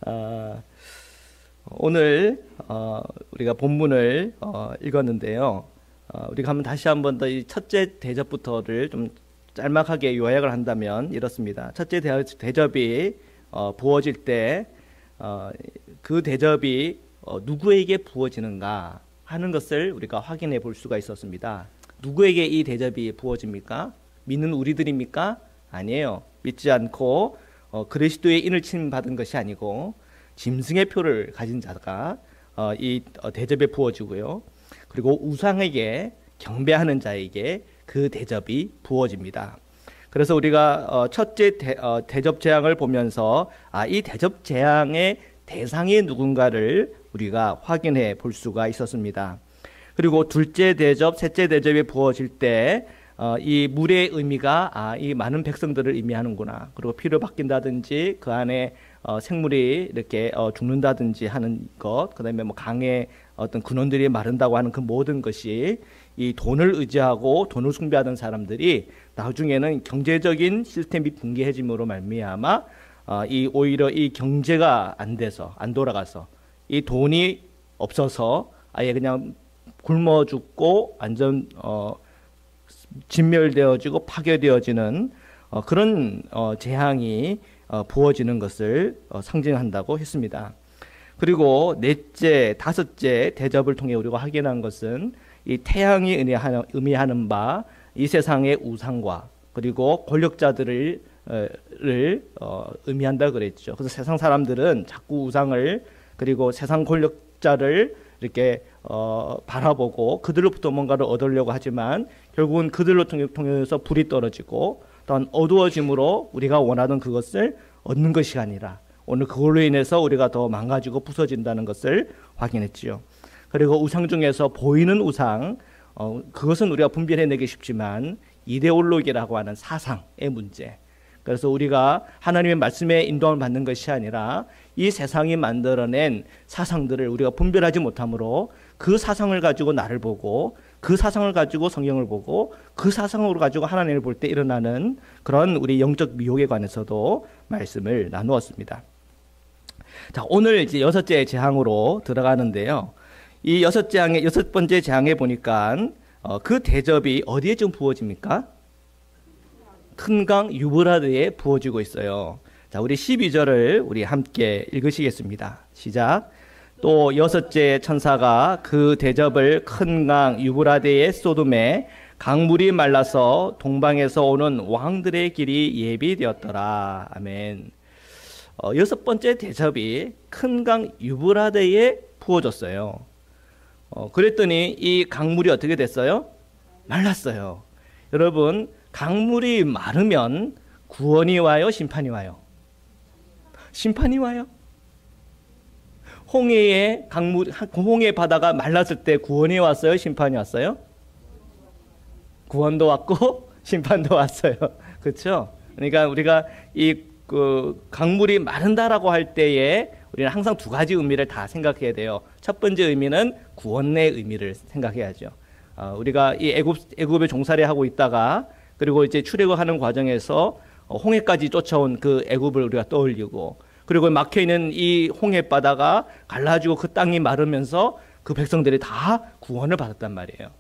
아, 오늘 우리가 본문을 읽었는데요. 우리가 다시 한번 더 이 첫째 대접부터를 좀 짤막하게 요약을 한다면 이렇습니다. 첫째 대접이 부어질 때 그 대접이 누구에게 부어지는가 하는 것을 우리가 확인해 볼 수가 있었습니다. 누구에게 이 대접이 부어집니까? 믿는 우리들입니까? 아니에요. 믿지 않고 그리스도의 인을 칭받은 것이 아니고 짐승의 표를 가진 자가 이 대접에 부어지고요. 그리고 우상에게 경배하는 자에게 그 대접이 부어집니다. 그래서 우리가 첫째 대접 재앙을 보면서 이 대접 재앙의 대상이 누군가를 우리가 확인해 볼 수가 있었습니다. 그리고 둘째 대접, 셋째 대접이 부어질 때 이 물의 의미가 이 많은 백성들을 의미하는구나. 그리고 피를 바뀐다든지 그 안에 생물이 이렇게 죽는다든지 하는 것, 그다음에 뭐 강에 어떤 근원들이 마른다고 하는 그 모든 것이 이 돈을 의지하고 돈을 숭배하던 사람들이 나중에는 경제적인 시스템이 붕괴해짐으로 말미암아 이 오히려 이 경제가 안 돼서 안 돌아가서 이 돈이 없어서 아예 그냥 굶어 죽고 완전 진멸되어지고 파괴되어지는 그런 재앙이 부어지는 것을 상징한다고 했습니다. 그리고 넷째, 다섯째 대접을 통해 우리가 확인한 것은 이 태양이 의미하는 바 이 세상의 우상과 그리고 권력자들을 의미한다 그랬죠. 그래서 세상 사람들은 자꾸 우상을 그리고 세상 권력자를 이렇게 바라보고 그들로부터 뭔가를 얻으려고 하지만 결국은 그들로 통해서 불이 떨어지고 또한 어두워짐으로 우리가 원하던 그것을 얻는 것이 아니라 오늘 그걸로 인해서 우리가 더 망가지고 부서진다는 것을 확인했지요. 그리고 우상 중에서 보이는 우상, 그것은 우리가 분별해내기 쉽지만 이데올로기라고 하는 사상의 문제. 그래서 우리가 하나님의 말씀에 인도함을 받는 것이 아니라 이 세상이 만들어낸 사상들을 우리가 분별하지 못하므로 그 사상을 가지고 나를 보고 그 사상을 가지고 성경을 보고 그 사상으로 가지고 하나님을 볼 때 일어나는 그런 우리 영적 미혹에 관해서도 말씀을 나누었습니다. 자, 오늘 이제 여섯째 재앙으로 들어가는데요. 이 여섯 번째 재앙에 보니까 그 대접이 어디에 좀 부어집니까? 큰 강 유브라데에 부어지고 있어요. 자, 우리 12절을 우리 함께 읽으시겠습니다. 시작. 또 여섯째 천사가 그 대접을 큰 강 유브라데에 쏟음에 강물이 말라서 동방에서 오는 왕들의 길이 예비되었더라. 아멘. 여섯 번째 대접이 큰 강 유브라데에 부어졌어요. 그랬더니 이 강물이 어떻게 됐어요? 말랐어요. 여러분, 강물이 마르면 구원이 와요, 심판이 와요? 심판이 와요. 홍해 바다가 말랐을 때 구원이 왔어요, 심판이 왔어요? 구원도 왔고 심판도 왔어요. 그렇죠? 그러니까 우리가 강물이 마른다라고 할 때에 우리는 항상 두 가지 의미를 다 생각해야 돼요. 첫 번째 의미는 구원의 의미를 생각해야죠. 우리가 이 애굽에 종살이 하고 있다가 그리고 이제 출애굽하는 과정에서 홍해까지 쫓아온 그 애굽을 우리가 떠올리고 그리고 막혀 있는 이 홍해 바다가 갈라지고 그 땅이 마르면서 그 백성들이 다 구원을 받았단 말이에요.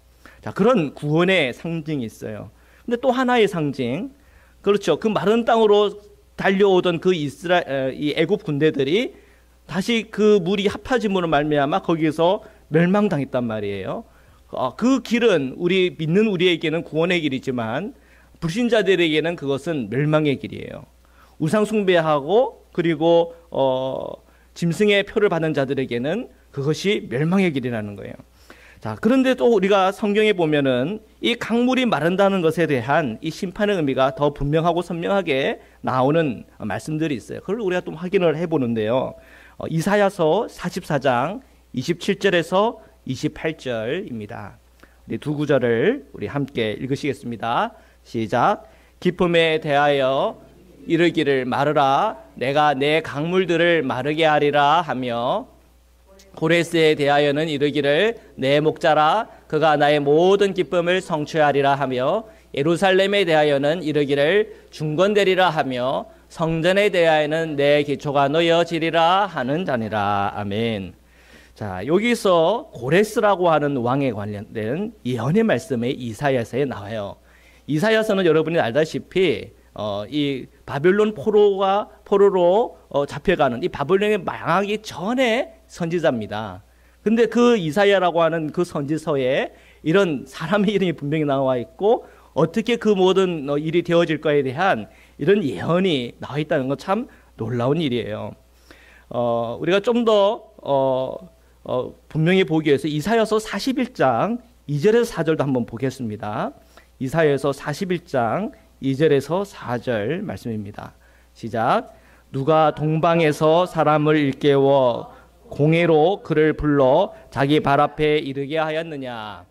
자, 그런 구원의 상징이 있어요. 근데 또 하나의 상징, 그렇죠. 그 마른 땅으로 달려오던 이 애굽 군대들이 다시 그 물이 합해짐으로 말미암아 거기에서 멸망당했단 말이에요. 그 길은 우리 믿는 우리에게는 구원의 길이지만 불신자들에게는 그것은 멸망의 길이에요. 우상 숭배하고 그리고 짐승의 표를 받는 자들에게는 그것이 멸망의 길이라는 거예요. 자, 그런데 또 우리가 성경에 보면은 이 강물이 마른다는 것에 대한 이 심판의 의미가 더 분명하고 선명하게 나오는 말씀들이 있어요. 그걸 우리가 좀 확인을 해보는데요. 이사야서 44장 27절에서 28절입니다. 우리 두 구절을 우리 함께 읽으시겠습니다. 시작. 기쁨에 대하여 이르기를 마르라, 내가 내 강물들을 마르게 하리라 하며, 고레스에 대하여는 이르기를 내 목자라, 그가 나의 모든 기쁨을 성취하리라 하며, 예루살렘에 대하여는 이르기를 중건되리라 하며, 성전에 대하여는 내 기초가 놓여지리라 하는 자니라. 아멘. 자, 여기서 고레스라고 하는 왕에 관련된 예언의 말씀이 이사야서에 나와요. 이사야서는 여러분이 알다시피 이 바벨론 포로로 잡혀가는 이 바벨론에 망하기 전에 선지자입니다. 근데 그 이사야라고 하는 그 선지서에 이런 사람의 이름이 분명히 나와 있고 어떻게 그 모든 일이 되어질 거에 대한 이런 예언이 나와 있다는 건 참 놀라운 일이에요. 우리가 좀 더 분명히 보기 위해서 이사야서 41장 2절에서 4절도 한번 보겠습니다. 이사야서 41장 2절에서 4절 말씀입니다. 시작. 누가 동방에서 사람을 일깨워 공회로 그를 불러 자기 발 앞에 이르게 하였느냐.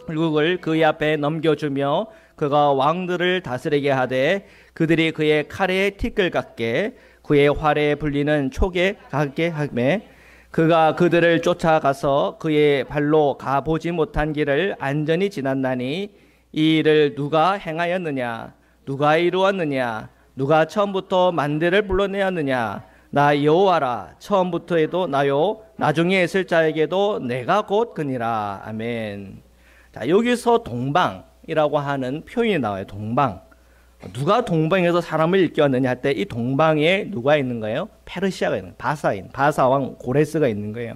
결국을 그의 앞에 넘겨주며 그가 왕들을 다스리게 하되 그들이 그의 칼에 티끌 같게 그의 활에 불리는 촉에 가게 하매 그가 그들을 쫓아가서 그의 발로 가보지 못한 길을 안전히 지났나니 이 일을 누가 행하였느냐. 누가 이루었느냐. 누가 처음부터 만대를 불러내었느냐. 나 여호와라. 처음부터 해도 나요 나중에 있을 자에게도 내가 곧 그니라. 아멘. 자, 여기서 동방이라고 하는 표현이 나와요. 동방. 누가 동방에서 사람을 일깨웠느냐 할 때 이 동방에 누가 있는 거예요? 페르시아가 있는 거예요. 바사왕 고레스가 있는 거예요.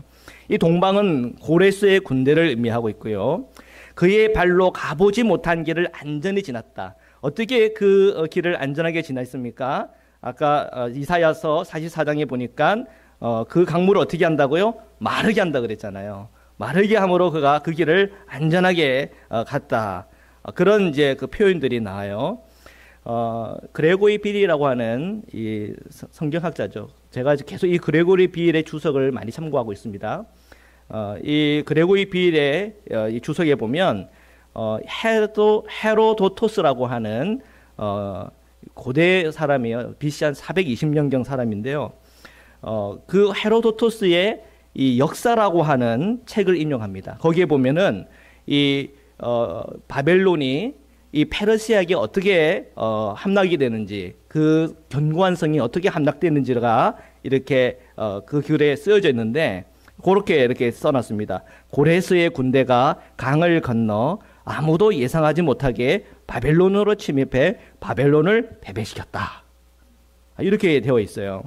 이 동방은 고레스의 군대를 의미하고 있고요. 그의 발로 가보지 못한 길을 안전히 지났다. 어떻게 그 길을 안전하게 지났습니까? 아까 이사야서 44장에 보니까 그 강물을 어떻게 한다고요? 마르게 한다 그랬잖아요. 마르게 함으로 그가 그 길을 안전하게 갔다. 그런 이제 그 표현들이 나와요. 그레고리 빌이라고 하는 이 성경학자죠. 제가 계속 이 그레고리 빌의 주석을 많이 참고하고 있습니다. 이 그레고리 빌의 이 주석에 보면 헤로도토스라고 하는 고대 사람이에요. BC 한 420년경 사람인데요. 그 헤로도토스의 이 역사라고 하는 책을 인용합니다. 거기에 보면은 이 바벨론이 이 페르시아에게 어떻게 함락이 되는지, 그 견고한 성이 어떻게 함락되는지가 이렇게 그 글에 쓰여져 있는데 그렇게 이렇게 써놨습니다. 고레스의 군대가 강을 건너 아무도 예상하지 못하게 바벨론으로 침입해 바벨론을 패배시켰다. 이렇게 되어 있어요.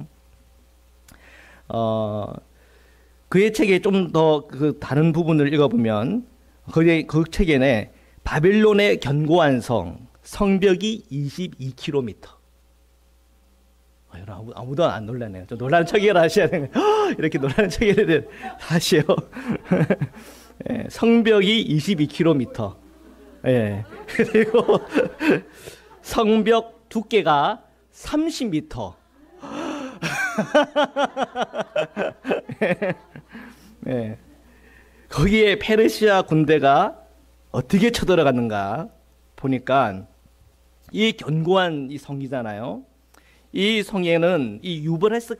그의 책에 좀 더 그 다른 부분을 읽어보면 그 책에는 바벨론의 견고한 성벽이 22km. 여러분 아무도 안 놀라네요. 좀 놀라는 척이라 하셔야 되는 이렇게 놀라는 척이라 하시오. 예, 성벽이 22km. 예. 그리고 성벽 두께가 30m. 예. 거기에 페르시아 군대가 어떻게 쳐들어갔는가 보니까 이 견고한 이 성이잖아요. 이 성에는 이 유브라테스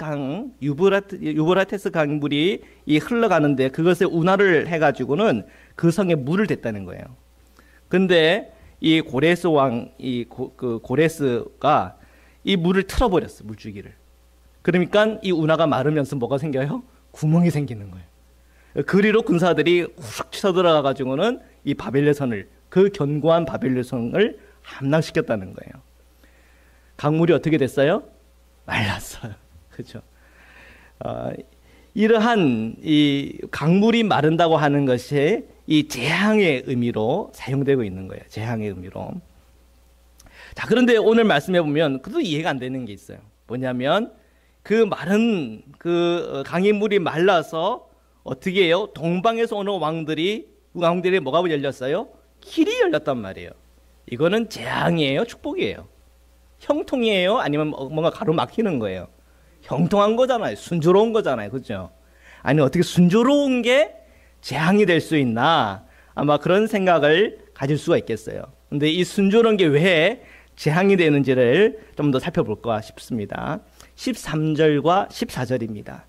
강물이 이 흘러가는데 그것에 운하를 해가지고는 그 성에 물을 댔다는 거예요. 근데 이 고레스 왕, 그 고레스가 이 물을 틀어버렸어, 물주기를. 그러니까 이 운하가 마르면서 뭐가 생겨요? 구멍이 생기는 거예요. 그리로 군사들이 훅 쳐들어가가지고는 이 바벨론성을, 그 견고한 바벨론성을 함락시켰다는 거예요. 강물이 어떻게 됐어요? 말랐어요. 그렇죠? 이러한 이 강물이 마른다고 하는 것이 이 재앙의 의미로 사용되고 있는 거예요. 재앙의 의미로. 자, 그런데 오늘 말씀해 보면 그래도 이해가 안 되는 게 있어요. 뭐냐면 그 마른 그 강의 물이 말라서 어떻게 해요? 동방에서 오는 왕들이 뭐가 열렸어요? 길이 열렸단 말이에요. 이거는 재앙이에요? 축복이에요? 형통이에요? 아니면 뭔가 가로막히는 거예요? 형통한 거잖아요. 순조로운 거잖아요. 그렇죠? 아니 어떻게 순조로운 게 재앙이 될 수 있나? 아마 그런 생각을 가질 수가 있겠어요. 근데 이 순조로운 게 왜 재앙이 되는지를 좀 더 살펴볼까 싶습니다. 13절과 14절입니다.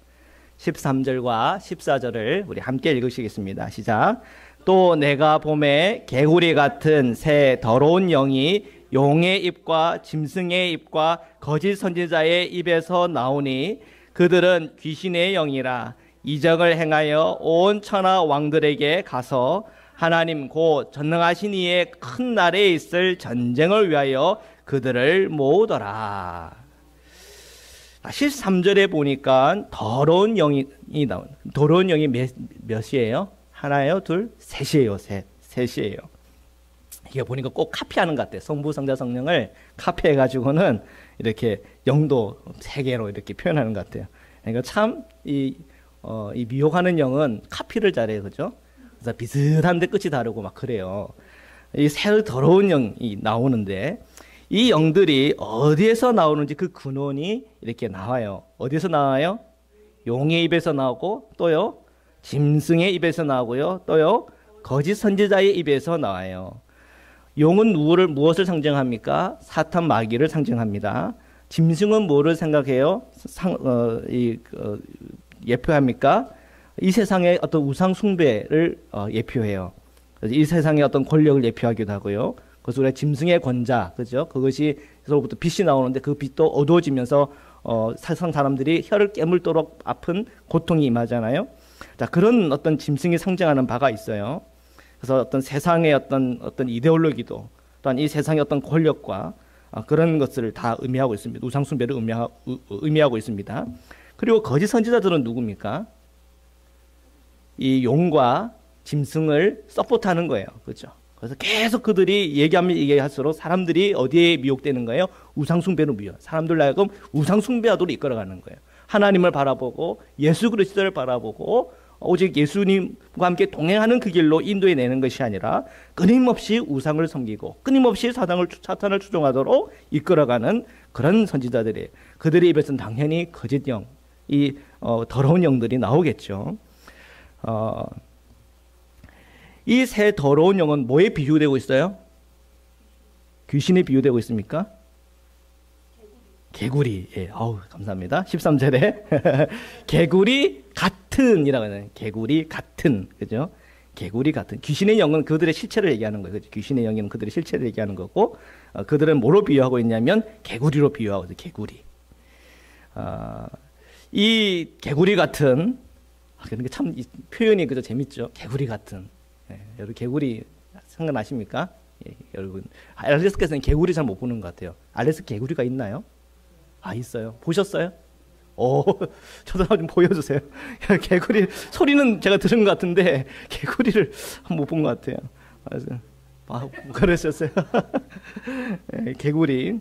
13절과 14절을 우리 함께 읽으시겠습니다. 시작. 또 내가 봄에 개구리 같은 새 더러운 영이 용의 입과 짐승의 입과 거짓 선지자의 입에서 나오니 그들은 귀신의 영이라 이적을 행하여 온 천하 왕들에게 가서 하나님 곧 전능하신 이의 큰 날에 있을 전쟁을 위하여 그들을 모으더라. 13절에 보니까 더러운 영이 나온. 더러운 영이 몇이에요? 하나예요? 둘? 셋이에요. 셋이에요. 이게 보니까 꼭 카피하는 것 같아요. 성부, 성자, 성령을 카피해가지고는 이렇게 영도 세 개로 이렇게 표현하는 것 같아요. 그러니까 참 이 미혹하는 영은 카피를 잘해요, 그죠? 그래서 비슷한데 끝이 다르고 막 그래요. 이 새 더러운 영이 나오는데 이 영들이 어디에서 나오는지 그 근원이 이렇게 나와요. 어디에서 나와요? 용의 입에서 나오고 또요 짐승의 입에서 나오고요 또요 거짓 선지자의 입에서 나와요. 용은 무엇을 상징합니까? 사탄 마귀를 상징합니다. 짐승은 뭐를 생각해요? 예표합니까? 이 세상의 어떤 우상 숭배를 예표해요. 이 세상의 어떤 권력을 예표하기도 하고요. 그래서 우리가 짐승의 권자, 그죠? 그것이로부터 빛이 나오는데 그 빛도 어두워지면서 세상 사람들이 혀를 깨물도록 아픈 고통이 임하잖아요. 자, 그런 어떤 짐승이 상징하는 바가 있어요. 그래서 어떤 세상의 어떤 이데올로기도 또한 이 세상의 어떤 권력과 그런 것을 다 의미하고 있습니다. 우상 숭배를 의미하고 있습니다. 그리고 거짓 선지자들은 누굽니까? 이 용과 짐승을 서포트하는 거예요. 그렇죠? 그래서 계속 그들이 얘기하면 얘기할수록 사람들이 어디에 미혹되는 거예요? 우상숭배로 미혹. 사람들 하여금 우상숭배하도록 이끌어가는 거예요. 하나님을 바라보고 예수 그리스도를 바라보고 오직 예수님과 함께 동행하는 그 길로 인도해 내는 것이 아니라 끊임없이 우상을 섬기고 끊임없이 사탄을 추종하도록 이끌어가는 그런 선지자들이에요. 그들의 입에서는 당연히 거짓 영, 이 더러운 영들이 나오겠죠. 이 새 더러운 영은 뭐에 비유되고 있어요? 귀신에 비유되고 있습니까? 개구리. 예, 감사합니다. 13절에 개구리 같은이라고 하는 개구리 같은, 그죠? 개구리 같은. 귀신의 영은 그들의 실체를 얘기하는 거예요. 그죠? 귀신의 영은 그들의 실체를 얘기하는 거고, 그들은 뭐로 비유하고 있냐면 개구리로 비유하고 있어요. 개구리. 이 개구리 같은. 그러니까 참 이 표현이 그저 재밌죠. 개구리 같은. 예, 여러분 개구리 생각나십니까? 예, 여러분 알래스카에서는 개구리 잘 못 보는 것 같아요. 알래스카 개구리가 있나요? 있어요. 보셨어요? 저도 좀 보여주세요. 개구리 소리는 제가 들은 것 같은데 개구리를 못 본 것 같아요. 그러셨어요? 예, 개구리.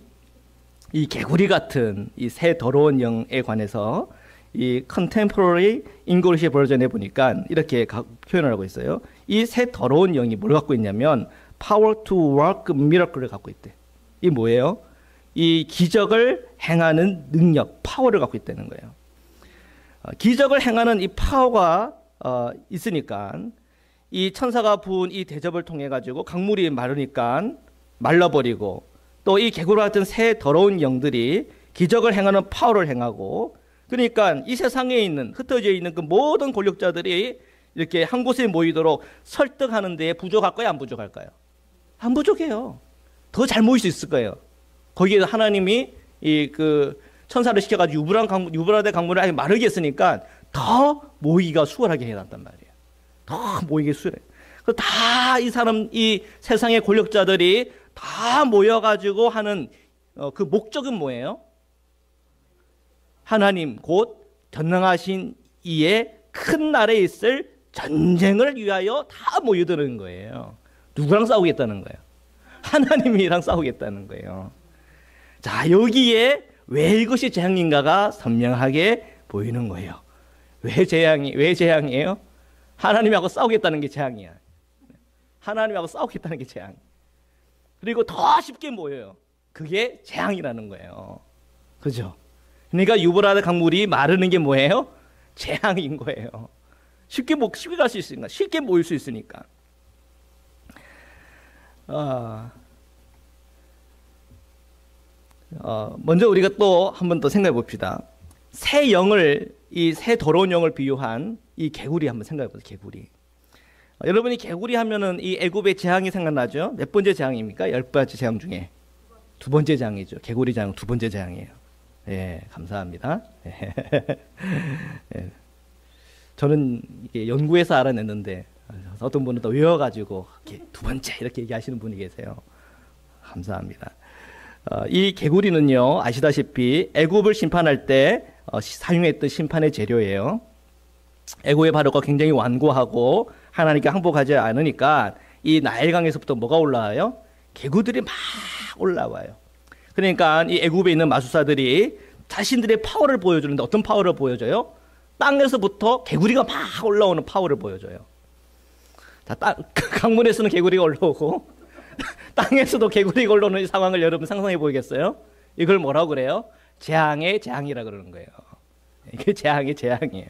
이 개구리 같은 이 새 더러운 영에 관해서 이 컨템포러리 잉글리시 버전에 보니까 이렇게 표현을 하고 있어요. 이 새 더러운 영이 뭘 갖고 있냐면 power to work miracle을 갖고 있대. 이 뭐예요? 이 기적을 행하는 능력, 파워를 갖고 있다는 거예요. 기적을 행하는 이 파워가 있으니까 이 천사가 부은 이 대접을 통해 가지고 강물이 마르니까 말라버리고 또 이 개구리 같은 새 더러운 영들이 기적을 행하는 파워를 행하고 그러니까 이 세상에 있는 흩어져 있는 그 모든 권력자들이 이렇게 한 곳에 모이도록 설득하는 데에 부족할까요? 안 부족할까요? 안 부족해요. 더 잘 모일 수 있을 거예요. 거기에 하나님이 그 천사를 시켜가지고 유브라데 강물을 아예 마르게 했으니까 더 모이기가 수월하게 해놨단 말이에요. 더 모이기 수월해. 다 이 세상의 권력자들이 다 모여가지고 하는 그 목적은 뭐예요? 하나님 곧 전능하신 이의 큰 날에 있을 전쟁을 위하여 다 모여드는 거예요. 누구랑 싸우겠다는 거예요? 하나님이랑 싸우겠다는 거예요. 자, 여기에 왜 이것이 재앙인가가 선명하게 보이는 거예요. 왜 재앙이에요? 하나님하고 싸우겠다는 게 재앙이야. 하나님하고 싸우겠다는 게 재앙. 그리고 더 쉽게 모여요. 그게 재앙이라는 거예요. 그죠? 그러니까 유브라데 강물이 마르는 게 뭐예요? 재앙인 거예요. 쉽게 갈 수 있으니까, 쉽게 모일 수 있으니까. 먼저 우리가 또 한 번 더 생각해 봅시다. 이 새 더러운 영을 비유한 이 개구리 한번 생각해 보세요. 개구리. 여러분이 개구리 하면은 이 애굽의 재앙이 생각나죠? 몇 번째 재앙입니까? 10번째 재앙 중에 두 번째 재앙이죠. 개구리 재앙 두 번째 재앙이에요. 예, 감사합니다. 예. 예. 저는 이게 연구해서 알아냈는데 어떤 분은 또 외워가지고 이렇게 두 번째 이렇게 얘기하시는 분이 계세요. 감사합니다. 이 개구리는요, 아시다시피 애굽을 심판할 때 사용했던 심판의 재료예요. 애굽의 바로가 굉장히 완고하고 하나님께 항복하지 않으니까 이 나일강에서부터 뭐가 올라와요? 개구들이 막 올라와요. 그러니까 이 애굽에 있는 마술사들이 자신들의 파워를 보여주는데 어떤 파워를 보여줘요? 땅에서부터 개구리가 막 올라오는 파워를 보여줘요. 자, 강문에서는 개구리가 올라오고 땅에서도 개구리가 올라오는 상황을 여러분 상상해 보이겠어요? 이걸 뭐라고 그래요? 재앙의 재앙이라 그러는 거예요. 이게 재앙의 재앙이에요.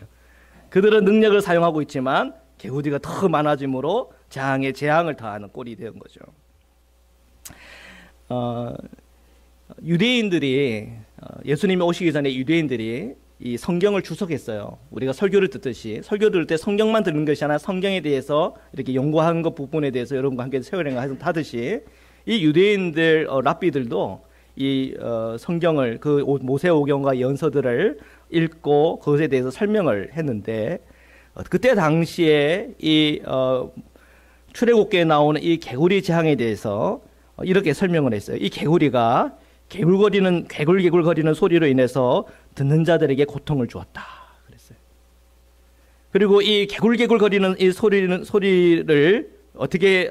그들은 능력을 사용하고 있지만 개구리가 더 많아짐으로 재앙의 재앙을 더하는 꼴이 된 거죠. 유대인들이 예수님이 오시기 전에 유대인들이 이 성경을 주석했어요. 우리가 설교를 듣듯이 설교 들을 때 성경만 듣는 것이 아니라 성경에 대해서 이렇게 연구하는 것 부분에 대해서 여러분과 함께 세월행을 하듯이 이 유대인들 랍비들도 이 성경을 그 모세오경과 연서들을 읽고 그것에 대해서 설명을 했는데 그때 당시에 이 출애굽기에 나오는 이 개구리 재앙에 대해서 이렇게 설명을 했어요. 이 개구리가 개굴개굴거리는 소리로 인해서 듣는 자들에게 고통을 주었다 그랬어요. 그리고 이 개굴개굴거리는 이 소리를 어떻게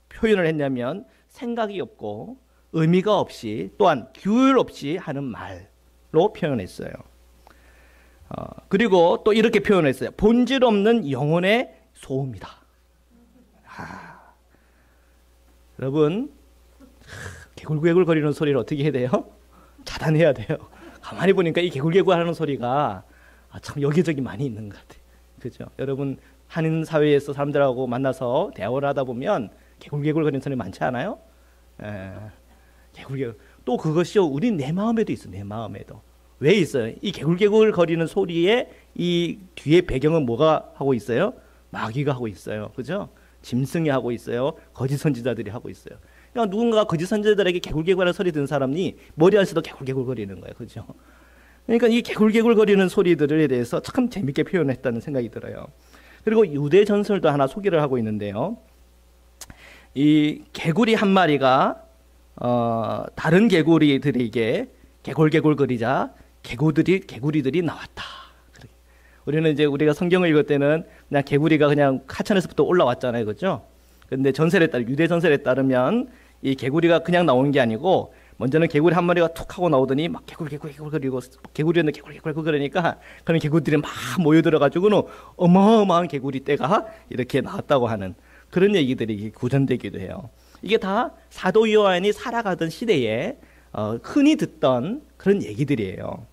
표현을 했냐면 생각이 없고 의미가 없이 또한 규율 없이 하는 말로 표현했어요. 그리고 또 이렇게 표현했어요. 본질 없는 영혼의 소음이다. 여러분, 개굴개굴거리는 소리를 어떻게 해야 돼요? 차단해야 돼요. 가만히 보니까 이 개굴개굴 하는 소리가 참 여기저기 많이 있는 것 같아요. 그죠? 여러분, 한인 사회에서 사람들하고 만나서 대화를 하다 보면 개굴개굴거리는 소리 많지 않아요? 개굴개굴. 또 그것이요, 우리 내 마음에도 있어, 내 마음에도. 왜 있어요? 이 개굴개굴거리는 소리에 이 뒤에 배경은 뭐가 하고 있어요? 마귀가 하고 있어요. 그죠? 짐승이 하고 있어요. 거짓 선지자들이 하고 있어요. 그러니까 누군가가 거짓 선지자들에게 개굴개굴하는 소리 듣는 사람이 머리 안에서도 개굴개굴거리는 거예요. 그죠? 그러니까 이 개굴개굴거리는 소리들에 대해서 참 재밌게 표현했다는 생각이 들어요. 그리고 유대 전설도 하나 소개를 하고 있는데요. 이 개구리 한 마리가 다른 개구리들에게 개굴개굴거리자 개구리들이 나왔다. 우리는 이제 우리가 성경을 읽을 때는 그냥 개구리가 그냥 하천에서부터 올라왔잖아요. 그렇죠? 근데 유대 전설에 따르면 이 개구리가 그냥 나오는 게 아니고 먼저는 개구리 한 마리가 툭 하고 나오더니 막 개굴개굴거리고 개구리는 개굴개굴 그러니까 그런 개구리들이 막 모여들어가지고는 어마어마한 개구리 떼가 이렇게 나왔다고 하는 그런 얘기들이 구전되기도 해요. 이게 다 사도 요한이 살아가던 시대에 흔히 듣던 그런 얘기들이에요.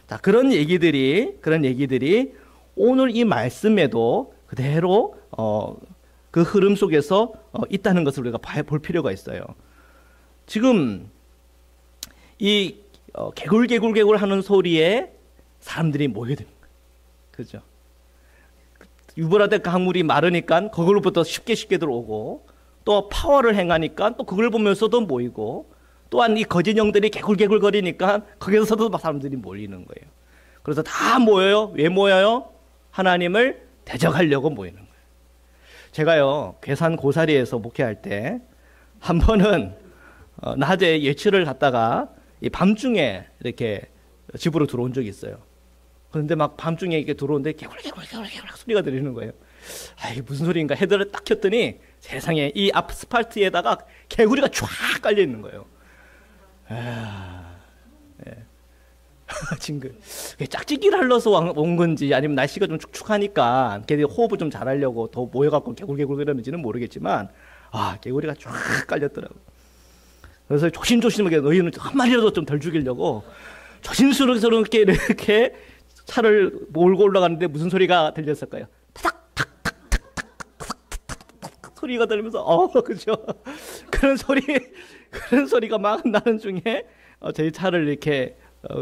자, 그런 얘기들이 오늘 이 말씀에도 그대로 그 흐름 속에서 있다는 것을 우리가 볼 필요가 있어요. 지금 이 개굴개굴 하는 소리에 사람들이 모여드는 거예요. 그죠? 유브라데 강물이 마르니까 그걸로부터 쉽게 들어오고 또 파워를 행하니까 또 그걸 보면서도 모이고 또한 이 거짓 영들이 개굴개굴거리니까 거기서도 사람들이 몰리는 거예요. 그래서 다 모여요. 왜 모여요? 하나님을 대적하려고 모이는 거예요. 제가요, 괴산 고사리에서 목회할 때 한 번은 낮에 예치를 갔다가 이 밤중에 이렇게 집으로 들어온 적이 있어요. 그런데 막 밤중에 이렇게 들어오는데 개굴개굴 소리가 들리는 거예요. 이게 무슨 소리인가 헤드를 딱 켰더니 세상에 이 아스팔트에다가 개구리가 쫙 깔려 있는 거예요. 징글. 짝짓기를 하려서 온 건지 아니면 날씨가 좀 축축하니까 걔들이 호흡을 좀 잘하려고 더 모여갖고 개굴개굴 그러는지는 모르겠지만 개구리가 쫙 깔렸더라고. 그래서 조심조심하게 너희는 한 마리라도 좀 덜 죽이려고 조심스럽게 이렇게 차를 몰고 올라가는데 무슨 소리가 들렸을까요? 탁탁탁탁탁탁탁탁탁 소리가 들리면서 그죠? 그런 소리가 막 나는 중에 저희 차를 이렇게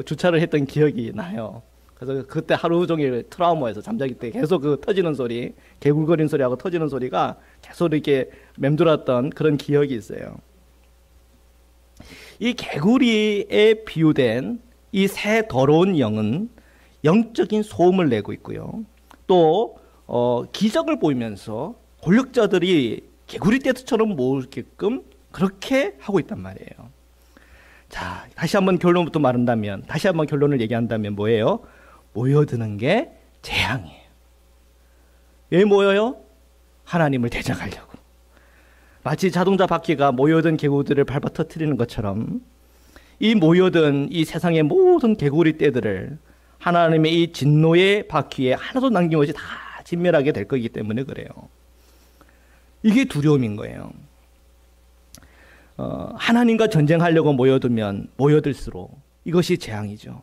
주차를 했던 기억이 나요. 그래서 그때 하루 종일 트라우마에서 잠자기 때 계속 그 터지는 소리, 개굴거리는 소리하고 터지는 소리가 계속 이렇게 맴돌았던 그런 기억이 있어요. 이 개구리에 비유된 이 새 더러운 영은 영적인 소음을 내고 있고요. 또 기적을 보이면서 권력자들이 개구리 떼처럼 모으게끔 그렇게 하고 있단 말이에요. 자, 다시 한번 결론부터 말한다면, 다시 한번 결론을 얘기한다면 뭐예요? 모여드는 게 재앙이에요. 왜 모여요? 하나님을 대적하려고. 마치 자동차 바퀴가 모여든 개구리들을 밟아 터뜨리는 것처럼 이 모여든 이 세상의 모든 개구리 떼들을 하나님의 이 진노의 바퀴에 하나도 남김없이 다 진멸하게 될 거기 때문에 그래요. 이게 두려움인 거예요. 하나님과 전쟁하려고 모여들수록 이것이 재앙이죠.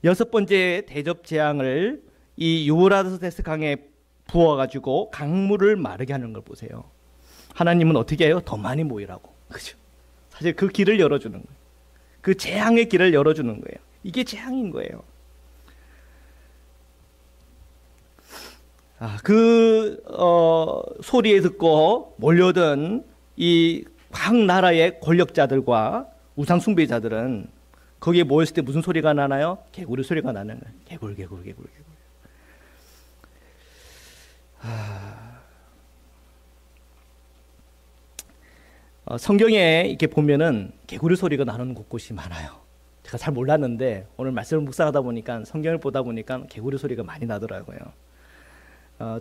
여섯 번째 대접 재앙을 이 유브라데스 강에 부어가지고 강물을 마르게 하는 걸 보세요. 하나님은 어떻게 해요? 더 많이 모이라고. 그죠? 사실 그 길을 열어주는 거예요. 그 재앙의 길을 열어주는 거예요. 이게 재앙인 거예요. 소리에 듣고 몰려든 이 각 나라의 권력자들과 우상숭배자들은 거기에 모였을 때 무슨 소리가 나나요? 개구리 소리가 나는 거예요. 개굴. 성경에 이렇게 보면은 개구리 소리가 나는 곳곳이 많아요. 제가 잘 몰랐는데 오늘 말씀을 묵상하다 보니까 성경을 보다 보니까 개구리 소리가 많이 나더라고요.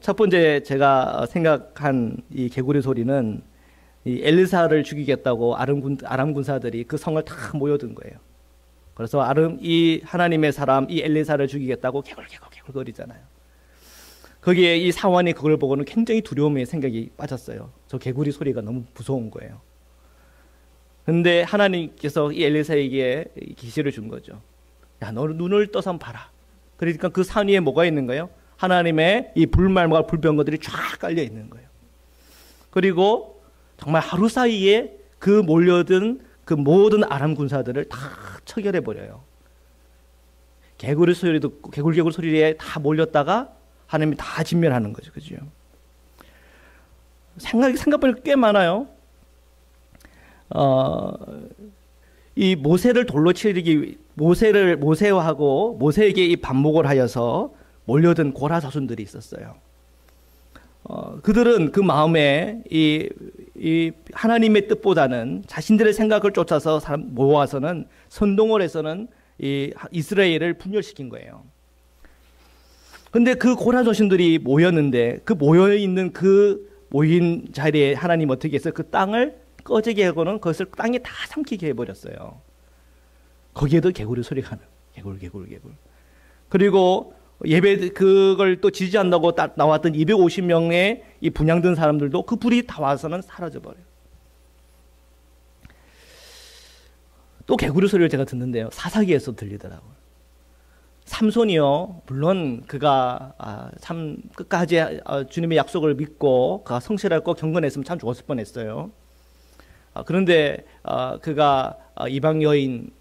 첫 번째 제가 생각한 이 개구리 소리는 이 엘리사를 죽이겠다고 아람 군사들이 그 성을 다 모여든 거예요. 그래서 이 하나님의 사람 이 엘리사를 죽이겠다고 개굴 거리잖아요. 거기에 이 사원이 그걸 보고는 굉장히 두려움의 생각이 빠졌어요. 저 개구리 소리가 너무 무서운 거예요. 근데 하나님께서 이 엘리사에게 계시를 준 거죠. 야, 너 눈을 떠서 봐라. 그러니까 그 산 위에 뭐가 있는 거예요? 하나님의 이 불말과 불병거들이 쫙 깔려 있는 거예요. 그리고 정말 하루 사이에 그 몰려든 그 모든 아람 군사들을 다 처결해 버려요. 개구리 소리 듣고 개굴 소리에 다 몰렸다가 하나님이 다 진멸하는 거죠. 그죠? 생각보다 꽤 많아요. 이 모세를 돌로 치르기 모세하고 모세에게 이 반목을 하여서 몰려든 고라 자손들이 있었어요. 그들은 그 마음에 이 하나님의 뜻보다는 자신들의 생각을 쫓아서 모아서는 선동을 해서는 이 이스라엘을 분열시킨 거예요. 근데 그 고라 자손들이 모였는데 그 모여있는 그 모인 자리에 하나님 어떻게 했어요? 그 땅을 꺼지게 하고는 그것을 땅에 다 삼키게 해버렸어요. 거기에도 개구리 소리가 나요. 개굴. 그리고 그걸 또 지지한다고 나왔던 250명의 이 분향된 사람들도 그 불이 다 와서는 사라져버려요. 또 개구리 소리를 제가 듣는데요. 사사기에서 들리더라고요. 삼손이요, 물론 그가 참 끝까지 주님의 약속을 믿고 그가 성실하고 경건했으면 참 좋았을 뻔했어요. 그런데 그가 이방 여인의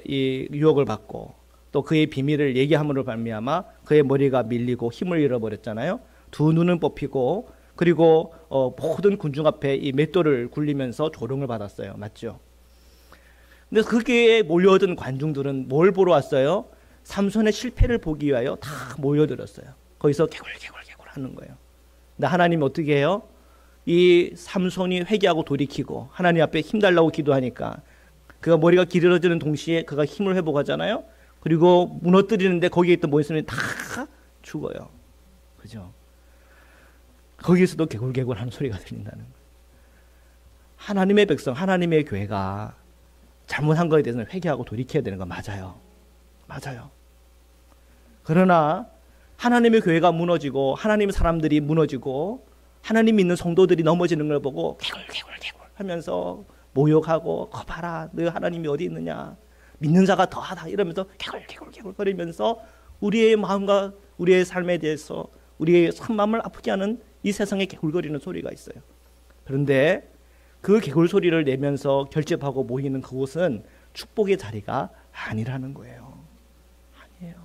이 유혹을 받고 또 그의 비밀을 얘기함으로 말미암아 그의 머리가 밀리고 힘을 잃어버렸잖아요. 두 눈은 뽑히고 그리고 모든 군중 앞에 이 맷돌을 굴리면서 조롱을 받았어요. 맞죠? 근데 거기에 몰려든 관중들은 뭘 보러 왔어요? 삼손의 실패를 보기 위하여 다 모여들었어요. 거기서 개굴 하는 거예요. 근데 하나님이 어떻게 해요? 이 삼손이 회개하고 돌이키고 하나님 앞에 힘달라고 기도하니까 그가 머리가 길어지는 동시에 그가 힘을 회복하잖아요. 그리고 무너뜨리는데 거기에 있던 모습이 다 죽어요. 그죠? 거기에서도 개굴 하는 소리가 들린다는 거예요. 하나님의 백성, 하나님의 교회가 잘못한 것에 대해서는 회개하고 돌이켜야 되는 거 맞아요. 그러나 하나님의 교회가 무너지고 하나님의 사람들이 무너지고 하나님 믿는 성도들이 넘어지는 걸 보고 개굴 하면서 모욕하고 봐라 너 하나님이 어디 있느냐 믿는 자가 더하다 이러면서 개굴 거리면서 우리의 마음과 우리의 삶에 대해서 우리의 참마음을 아프게 하는 이 세상에 개굴거리는 소리가 있어요. 그런데 그 개굴 소리를 내면서 결집하고 모이는 그곳은 축복의 자리가 아니라는 거예요. 아니에요.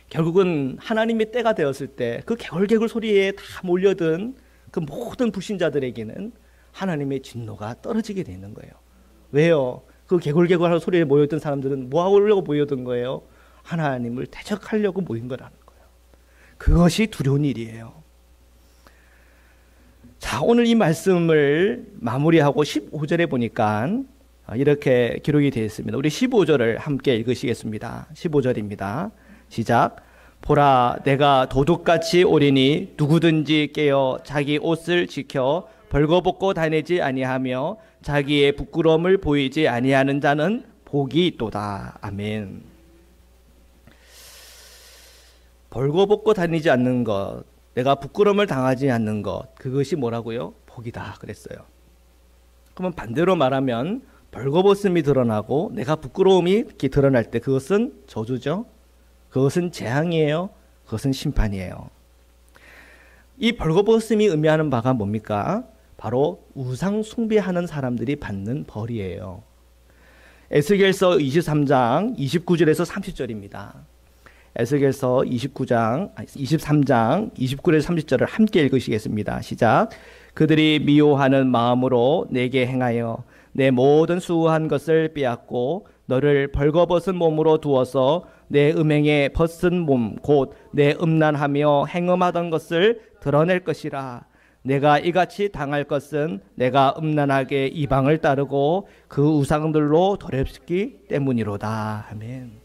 결국은 하나님의 때가 되었을 때 그 개굴 소리에 다 몰려든 그 모든 불신자들에게는 하나님의 진노가 떨어지게 되는 거예요. 왜요? 그 개굴개굴하는 소리에 모여있던 사람들은 뭐 하려고 모여든 거예요? 하나님을 대적하려고 모인 거라는 거예요. 그것이 두려운 일이에요. 자, 오늘 이 말씀을 마무리하고 15절에 보니까 이렇게 기록이 되어 있습니다. 우리 15절을 함께 읽으시겠습니다. 15절입니다. 시작. 보라, 내가 도둑같이 오리니 누구든지 깨어 자기 옷을 지켜 벌거벗고 다니지 아니하며 자기의 부끄러움을 보이지 아니하는 자는 복이 있도다. 아멘. 벌거벗고 다니지 않는 것, 내가 부끄러움을 당하지 않는 것, 그것이 뭐라고요? 복이다 그랬어요. 그러면 반대로 말하면 벌거벗음이 드러나고 내가 부끄러움이 이렇게 드러날 때 그것은 저주죠. 그것은 재앙이에요. 그것은 심판이에요. 이 벌거벗음이 의미하는 바가 뭡니까? 바로 우상 숭배하는 사람들이 받는 벌이에요. 에스겔서 23장 29절에서 30절입니다. 에스겔서 23장 29절에서 30절을 함께 읽으시겠습니다. 시작. 그들이 미워하는 마음으로 내게 행하여 내 모든 수고한 것을 빼앗고 너를 벌거벗은 몸으로 두어서 내 음행에 벗은 몸 곧 내 음란하며 행음하던 것을 드러낼 것이라. 내가 이같이 당할 것은 내가 음란하게 이방을 따르고 그 우상들로 돌이켰기 때문이로다. 아멘.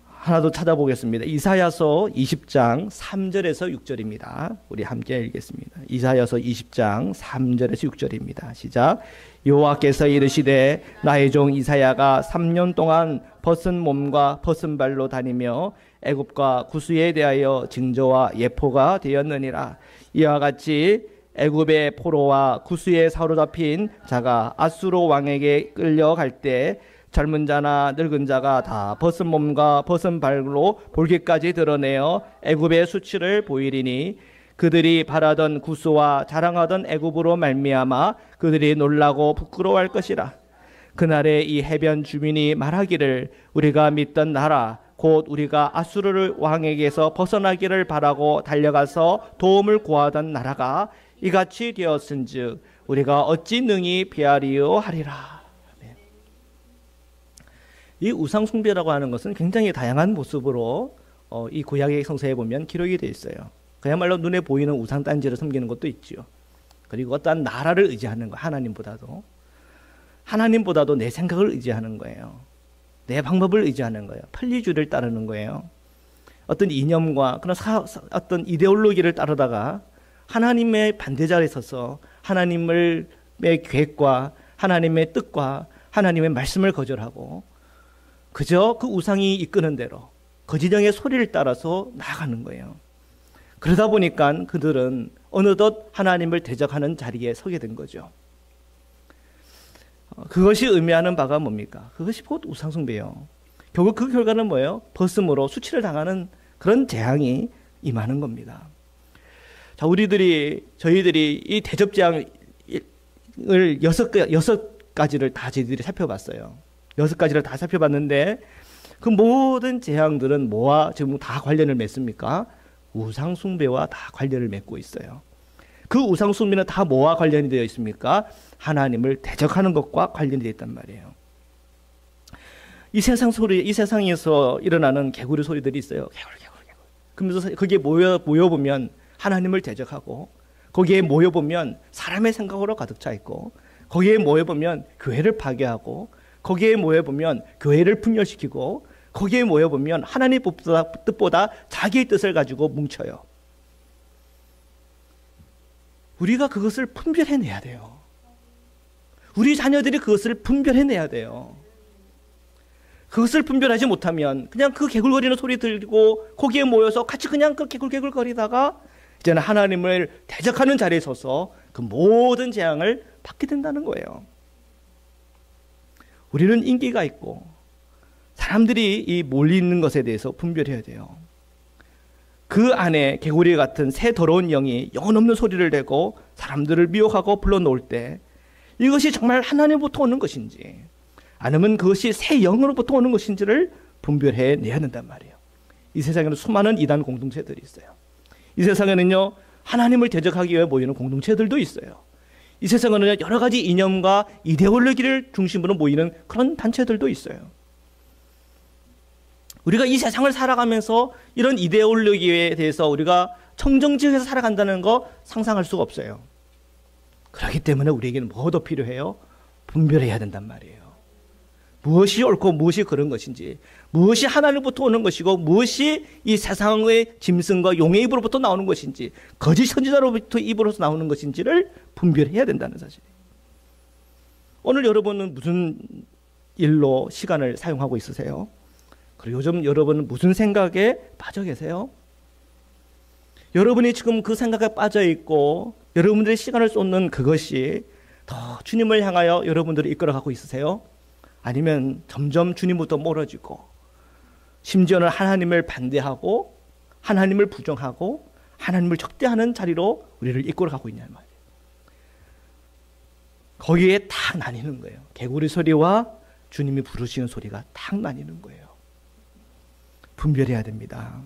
하나 더 찾아보겠습니다. 이사야서 20장 3절에서 6절입니다. 우리 함께 읽겠습니다. 이사야서 20장 3절에서 6절입니다. 시작. 여호와께서 이르시되 나의 종 이사야가 3년 동안 벗은 몸과 벗은 발로 다니며 애굽과 구스에 대하여 징조와 예포가 되었느니라. 이와 같이 애굽의 포로와 구스에 사로잡힌 자가 아수르 왕에게 끌려갈 때 젊은 자나 늙은 자가 다 벗은 몸과 벗은 발로 볼기까지 드러내어 애굽의 수치를 보이리니 그들이 바라던 구스와 자랑하던 애굽으로 말미암아 그들이 놀라고 부끄러워할 것이라. 그날에 이 해변 주민이 말하기를 우리가 믿던 나라 곧 우리가 아수르 왕에게서 벗어나기를 바라고 달려가서 도움을 구하던 나라가 이같이 되었은즉 우리가 어찌 능히 피하리요 하리라. 이 우상 숭배라고 하는 것은 굉장히 다양한 모습으로 이 구약의 성서에 보면 기록이 되어 있어요. 그야말로 눈에 보이는 우상 단지를 섬기는 것도 있죠. 그리고 어떠한 나라를 의지하는 거, 하나님보다도 내 생각을 의지하는 거예요. 내 방법을 의지하는 거예요. 편리주의를 따르는 거예요. 어떤 이념과 그런 어떤 이데올로기를 따르다가 하나님의 반대자리에 서서 하나님의 계획과 하나님의 뜻과 하나님의 말씀을 거절하고 그저 그 우상이 이끄는 대로 거지령의 소리를 따라서 나아가는 거예요. 그러다 보니까 그들은 어느덧 하나님을 대적하는 자리에 서게 된 거죠. 그것이 의미하는 바가 뭡니까? 그것이 곧 우상숭배예요. 결국 그 결과는 뭐예요? 벗음으로 수치를 당하는 그런 재앙이 임하는 겁니다. 자, 저희들이 이 대접 재앙을 여섯 가지를 다 저희들이 살펴봤어요. 6가지를 다 살펴봤는데 그 모든 재앙들은 뭐와 지금 다 관련을 맺습니까? 우상숭배와 다 관련을 맺고 있어요. 그 우상숭배는 다 뭐와 관련이 되어 있습니까? 하나님을 대적하는 것과 관련이 되어 있단 말이에요. 이 세상에서 일어나는 개구리 소리들이 있어요. 개굴. 그러면서 거기에 모여보면 하나님을 대적하고 거기에 모여보면 사람의 생각으로 가득 차 있고 거기에 모여보면 교회를 파괴하고 거기에 모여보면 교회를 분열시키고 거기에 모여보면 하나님의 뜻보다 자기의 뜻을 가지고 뭉쳐요. 우리가 그것을 분별해내야 돼요. 우리 자녀들이 그것을 분별해내야 돼요. 그것을 분별하지 못하면 그냥 그 개굴거리는 소리 들고 거기에 모여서 같이 그냥 그 개굴개굴거리다가 이제는 하나님을 대적하는 자리에 서서 그 모든 재앙을 받게 된다는 거예요. 우리는 인기가 있고 사람들이 이 몰리는 것에 대해서 분별해야 돼요. 그 안에 개구리 같은 새 더러운 영이 영혼 소리를 내고 사람들을 미혹하고 불러놓을 때 이것이 정말 하나님으로부터 오는 것인지 아니면 그것이 새 영으로부터 오는 것인지를 분별해내야 된단 말이에요. 이 세상에는 수많은 이단 공동체들이 있어요. 이 세상에는요 하나님을 대적하기 위해 모이는 공동체들도 있어요. 이 세상에는 여러 가지 이념과 이데올로기를 중심으로 모이는 그런 단체들도 있어요. 우리가 이 세상을 살아가면서 이런 이데올로기에 대해서 우리가 청정지역에서 살아간다는 거 상상할 수가 없어요. 그렇기 때문에 우리에게는 뭐가 더 필요해요? 분별해야 된단 말이에요. 무엇이 옳고 무엇이 그런 것인지, 무엇이 하나님부터 오는 것이고 무엇이 이 세상의 짐승과 용의 입으로부터 나오는 것인지, 거짓 선지자로부터 입으로서 나오는 것인지를 분별해야 된다는 사실이에요. 오늘 여러분은 무슨 일로 시간을 사용하고 있으세요? 그리고 요즘 여러분은 무슨 생각에 빠져 계세요? 여러분이 지금 그 생각에 빠져 있고 여러분들의 시간을 쏟는 그것이 더 주님을 향하여 여러분들을 이끌어가고 있으세요? 아니면 점점 주님부터 멀어지고 심지어는 하나님을 반대하고 하나님을 부정하고 하나님을 적대하는 자리로 우리를 이끌어가고 있냐는 말이에요. 거기에 딱 나뉘는 거예요. 개구리 소리와 주님이 부르시는 소리가 딱 나뉘는 거예요. 분별해야 됩니다.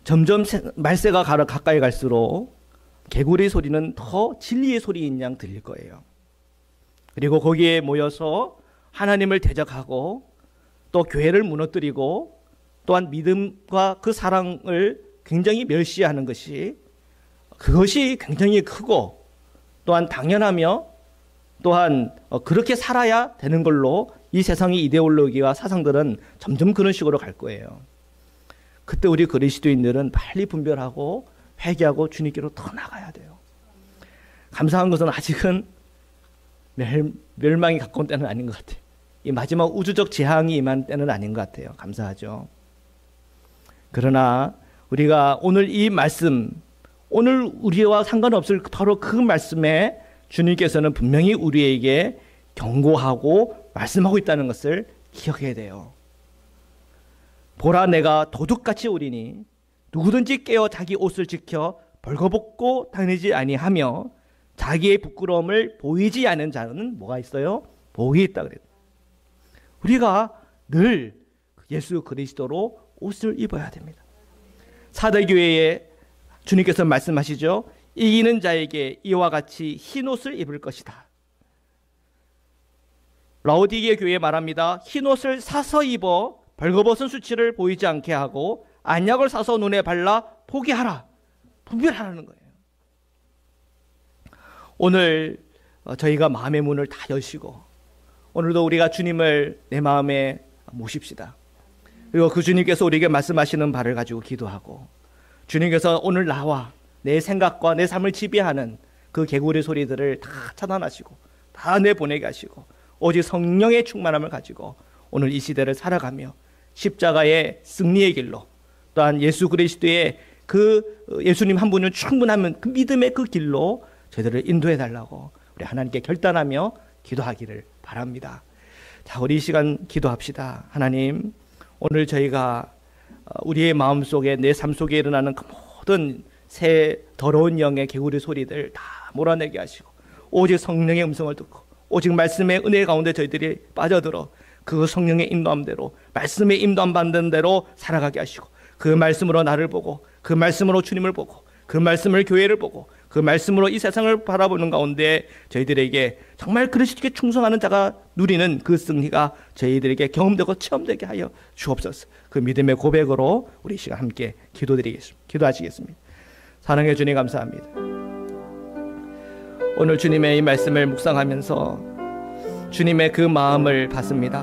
점점 말세가 가까이 갈수록 개구리 소리는 더 진리의 소리인 양 들릴 거예요. 그리고 거기에 모여서 하나님을 대적하고 또 교회를 무너뜨리고 또한 믿음과 그 사랑을 굉장히 멸시하는 것이, 그것이 굉장히 크고 또한 당연하며 또한 그렇게 살아야 되는 걸로 이 세상의 이데올로기와 사상들은 점점 그런 식으로 갈 거예요. 그때 우리 그리스도인들은 빨리 분별하고 회개하고 주님께로 더 나가야 돼요. 감사한 것은 아직은 멸망이 가까운 때는 아닌 것 같아요. 이 마지막 우주적 재앙이 임한 때는 아닌 것 같아요. 감사하죠. 그러나 우리가 오늘 이 말씀, 오늘 우리와 상관없을 바로 그 말씀에 주님께서는 분명히 우리에게 경고하고 말씀하고 있다는 것을 기억해야 돼요. 보라, 내가 도둑같이 오리니 누구든지 깨어 자기 옷을 지켜 벌거벗고 다니지 아니하며 자기의 부끄러움을 보이지 않는 자는 뭐가 있어요? 복이 있다 그래요. 우리가 늘 예수 그리스도로 옷을 입어야 됩니다. 사대교회에 주님께서 말씀하시죠. 이기는 자에게 이와 같이 흰 옷을 입을 것이다. 라오디게 교회에 말합니다. 흰 옷을 사서 입어 벌거벗은 수치를 보이지 않게 하고 안약을 사서 눈에 발라 포기하라. 분별하라는 거예요. 오늘 저희가 마음의 문을 다 여시고 오늘도 우리가 주님을 내 마음에 모십시다. 그리고 그 주님께서 우리에게 말씀하시는 바를 가지고 기도하고, 주님께서 오늘 나와 내 생각과 내 삶을 지배하는 그 개구리 소리들을 다 차단하시고 다 내보내게 하시고 오직 성령의 충만함을 가지고 오늘 이 시대를 살아가며 십자가의 승리의 길로, 또한 예수 그리스도의 그 예수님 한 분은 충분하면 그 믿음의 그 길로 저희들을 인도해 달라고 우리 하나님께 결단하며 기도하기를 바랍니다. 자, 우리 이 시간 기도합시다. 하나님, 오늘 저희가 우리의 마음속에 내 삶 속에 일어나는 그 모든 새 더러운 영의 개구리 소리들 다 몰아내게 하시고 오직 성령의 음성을 듣고 오직 말씀의 은혜 가운데 저희들이 빠져들어 그 성령의 인도함대로, 말씀의 인도함 받는 대로 살아가게 하시고 그 말씀으로 나를 보고 그 말씀으로 주님을 보고 그 말씀을 교회를 보고 그 말씀으로 이 세상을 바라보는 가운데 저희들에게 정말 그리스도께 충성하는 자가 누리는 그 승리가 저희들에게 경험되고 체험되게 하여 주옵소서. 그 믿음의 고백으로 우리 시간 함께 기도하시겠습니다. 사랑해 주님 감사합니다. 오늘 주님의 이 말씀을 묵상하면서 주님의 그 마음을 받습니다.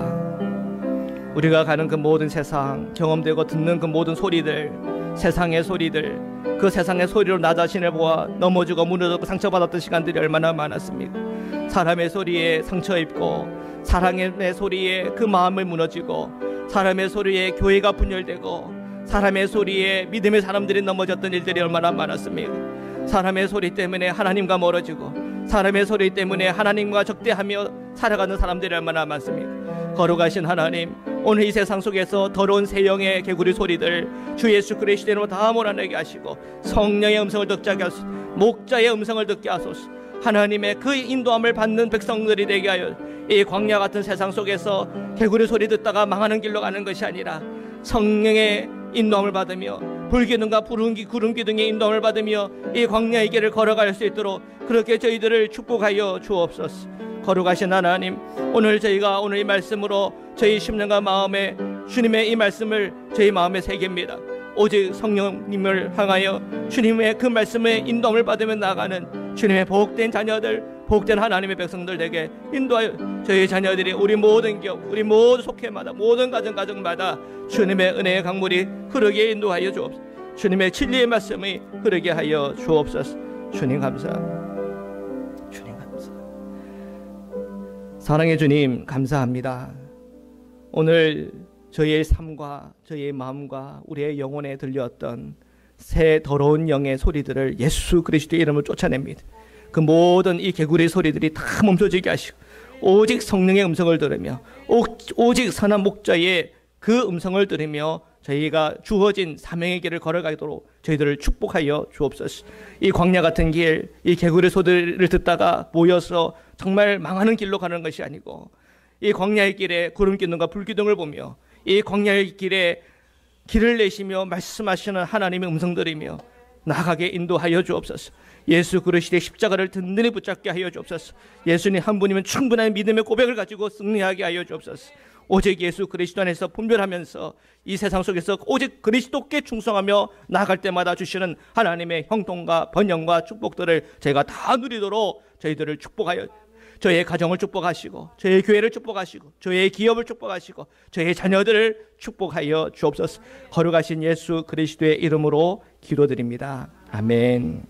우리가 가는 그 모든 세상, 경험되고 듣는 그 모든 소리들, 세상의 소리들, 그 세상의 소리로 나 자신을 보아 넘어지고 무너지고 상처받았던 시간들이 얼마나 많았습니까? 사람의 소리에 상처 입고, 사람의 소리에 그 마음을 무너지고, 사람의 소리에 교회가 분열되고, 사람의 소리에 믿음의 사람들이 넘어졌던 일들이 얼마나 많았습니까? 사람의 소리 때문에 하나님과 멀어지고, 사람의 소리 때문에 하나님과 적대하며 살아가는 사람들이 얼마나 많습니까? 거룩하신 하나님, 오늘 이 세상 속에서 더러운 새 영의 개구리 소리들 주 예수 그리스도의 이름으로 다 몰아내게 하시고 성령의 음성을 듣게 하소서. 목자의 음성을 듣게 하소서. 하나님의 그 인도함을 받는 백성들이 되게 하여 이 광야 같은 세상 속에서 개구리 소리 듣다가 망하는 길로 가는 것이 아니라 성령의 인도함을 받으며 불기둥과 구름 기둥의 인도함을 받으며 이 광야의 길을 걸어갈 수 있도록 그렇게 저희들을 축복하여 주옵소서. 거룩하신 하나님, 오늘 저희가 오늘 이 말씀으로 저희 심령과 마음에 주님의 이 말씀을 저희 마음에 새깁니다. 오직 성령님을 향하여 주님의 그 말씀의 인도함을 받으며 나가는 주님의 복된 자녀들, 복된 하나님의 백성들 되게 인도하여 저희 자녀들이 우리 모든 격, 우리 모든 속회마다 모든 가정마다 주님의 은혜의 강물이 흐르게 인도하여 주옵소서. 주님의 진리의 말씀이 흐르게 하여 주옵소서. 주님 감사. 주님 감사. 사랑의 주님 감사합니다. 오늘 저희의 삶과 저희의 마음과 우리의 영혼에 들려왔던 새 더러운 영의 소리들을 예수 그리스도의 이름으로 쫓아냅니다. 그 모든 이 개구리 소리들이 다 멈춰지게 하시고 오직 성령의 음성을 들으며 오직 선한 목자의 그 음성을 들으며 저희가 주어진 사명의 길을 걸어가도록 저희들을 축복하여 주옵소서. 이 광야 같은 길, 이 개구리 소리를 듣다가 모여서 정말 망하는 길로 가는 것이 아니고 이 광야의 길에 구름 기둥과 불 기둥을 보며 이 광야의 길에 길을 내시며 말씀하시는 하나님의 음성 들으며 나가게 인도하여 주옵소서. 예수 그리스도의 십자가를 든든히 붙잡게 하여 주옵소서. 예수님 한 분이면 충분한 믿음의 고백을 가지고 승리하게 하여 주옵소서. 오직 예수 그리스도 안에서 분별하면서 이 세상 속에서 오직 그리스도께 충성하며 나아갈 때마다 주시는 하나님의 형통과 번영과 축복들을 저희가 다 누리도록 저희들을 축복하여 저희의 가정을 축복하시고 저희의 교회를 축복하시고 저희의 기업을 축복하시고 저희의 자녀들을 축복하여 주옵소서. 거룩하신 예수 그리스도의 이름으로 기도드립니다. 아멘.